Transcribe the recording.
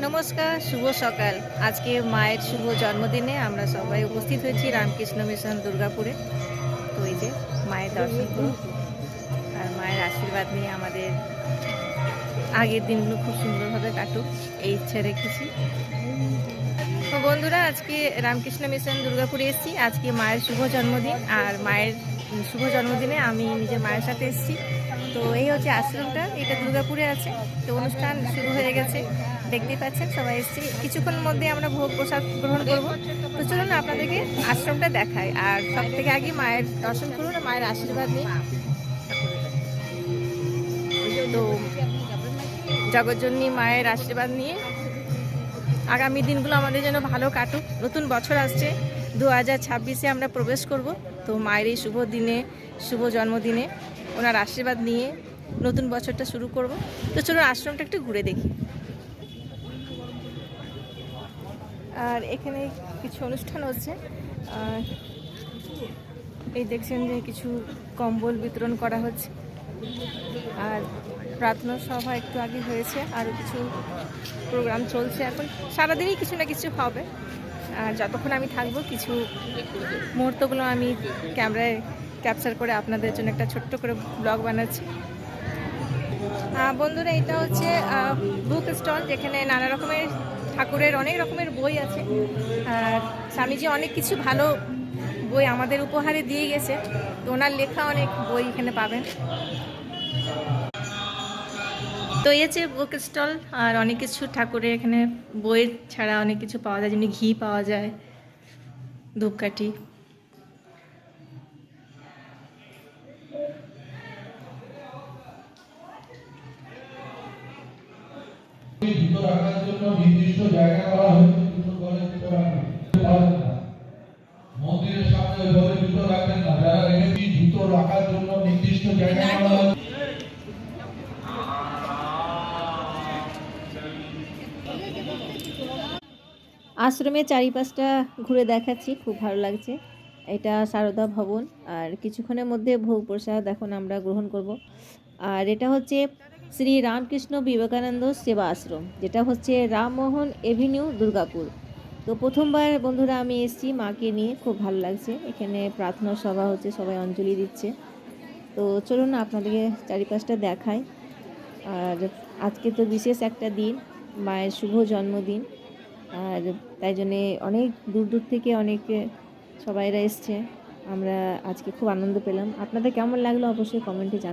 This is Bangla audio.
নমস্কার, শুভ সকাল। আজকে মায়ের শুভ জন্মদিনে আমরা সবাই উপস্থিত হয়েছি রামকৃষ্ণ মিশন দুর্গাপুরে। তো এই যে মায়ের দর্শন করুন আর মায়ের আশীর্বাদ নিয়ে আমাদের আগের দিনগুলো খুব সুন্দরভাবে কাটুক এই ইচ্ছা রেখেছি। তো বন্ধুরা, আজকে রামকৃষ্ণ মিশন দুর্গাপুরে এসেছি। আজকে মায়ের শুভ জন্মদিন, আর মায়ের শুভ জন্মদিনে আমি নিজের মায়ের সাথে এসেছি। তো এই হচ্ছে আশ্রমটা, এটা দুর্গাপুরে আছে। তো অনুষ্ঠান শুরু হয়ে গেছে, দেখতেই পাচ্ছেন সবাই এসেছি। কিছুক্ষণের মধ্যে আমরা ভোগ প্রসাদ গ্রহণ করব। তো চলুন আপনাদেরকে আশ্রমটা দেখায়, আর সব থেকে আগে মায়ের দর্শন করুন, মায়ের আশীর্বাদ নিই। তো জগজ্জননী মায়ের আশীর্বাদ নিয়ে আগামী দিনগুলো আমাদের যেন ভালো কাটুক। নতুন বছর আসছে, 2026-এ আমরা প্রবেশ করব। তো মায়ের এই শুভ দিনে, শুভ জন্মদিনে ওনার আশীর্বাদ নিয়ে নতুন বছরটা শুরু করব। তো চলুন আশ্রমটা একটু ঘুরে দেখি। আর এখানে কিছু অনুষ্ঠান হচ্ছে। এই দেখছেন যে কিছু কম্বল বিতরণ করা হচ্ছে, আর প্রার্থনা সভা একটু আগে হয়েছে, আরও কিছু প্রোগ্রাম চলছে। এখন সারাদিনই কিছু না কিছু হবে, আর যতক্ষণ আমি থাকবো কিছু মুহূর্তগুলো আমি ক্যামেরায় ক্যাপচার করে আপনাদের জন্য একটা ছোট্ট করে ব্লগ বানাচ্ছি। বন্ধুরা, এটা হচ্ছে বুক স্টল, যেখানে নানা রকমের ঠাকুরের অনেক রকমের বই আছে। আর স্বামীজি অনেক কিছু ভালো বই আমাদের উপহারে দিয়ে গেছে। তো ওনার লেখা অনেক বই এখানে পাবেন। তো এই হচ্ছে বুক স্টল, আর অনেক কিছু ঠাকুরের এখানে বইয়ের ছাড়া অনেক কিছু পাওয়া যায়, যেমনি ঘি পাওয়া যায়, ধূপকাঠি। জুতো রাখার জন্য নির্দিষ্ট জায়গা করা হয়েছে। জুতো ঘরে জুতো রাখবেন না, মন্দিরের সামনে ওইভাবে জুতো রাখবেন না। যারা রেখেছি জুতো রাখার জন্য নির্দিষ্ট জায়গা করা হয়েছে। আশ্রমের চারিপাশটা ঘুরে দেখাচ্ছি, খুব ভালো লাগছে। এটা সারদা ভবন, আর কিছুক্ষণের মধ্যে ভোগ প্রসাদ এখন আমরা গ্রহণ করব। আর এটা হচ্ছে শ্রী রামকৃষ্ণ বিবেকানন্দ সেবা আশ্রম, যেটা হচ্ছে রামমোহন এভিনিউ, দুর্গাপুর। তো প্রথমবার বন্ধুরা আমি এসেছি মাকে নিয়ে, খুব ভালো লাগছে। এখানে প্রার্থনা সভা হচ্ছে, সবাই অঞ্জলি দিচ্ছে। তো চলুন আপনাদেরকে চারিপাশটা দেখাই। আর আজকে তো বিশেষ একটা দিন, মায়ের শুভ জন্মদিন। আর তাই জন্যে অনেক দূর দূর থেকে অনেক সবাইরা এসছে। আমরা আজকে খুব আনন্দ পেলাম। আপনাদের কেমন লাগলো অবশ্যই কমেন্টে জানান।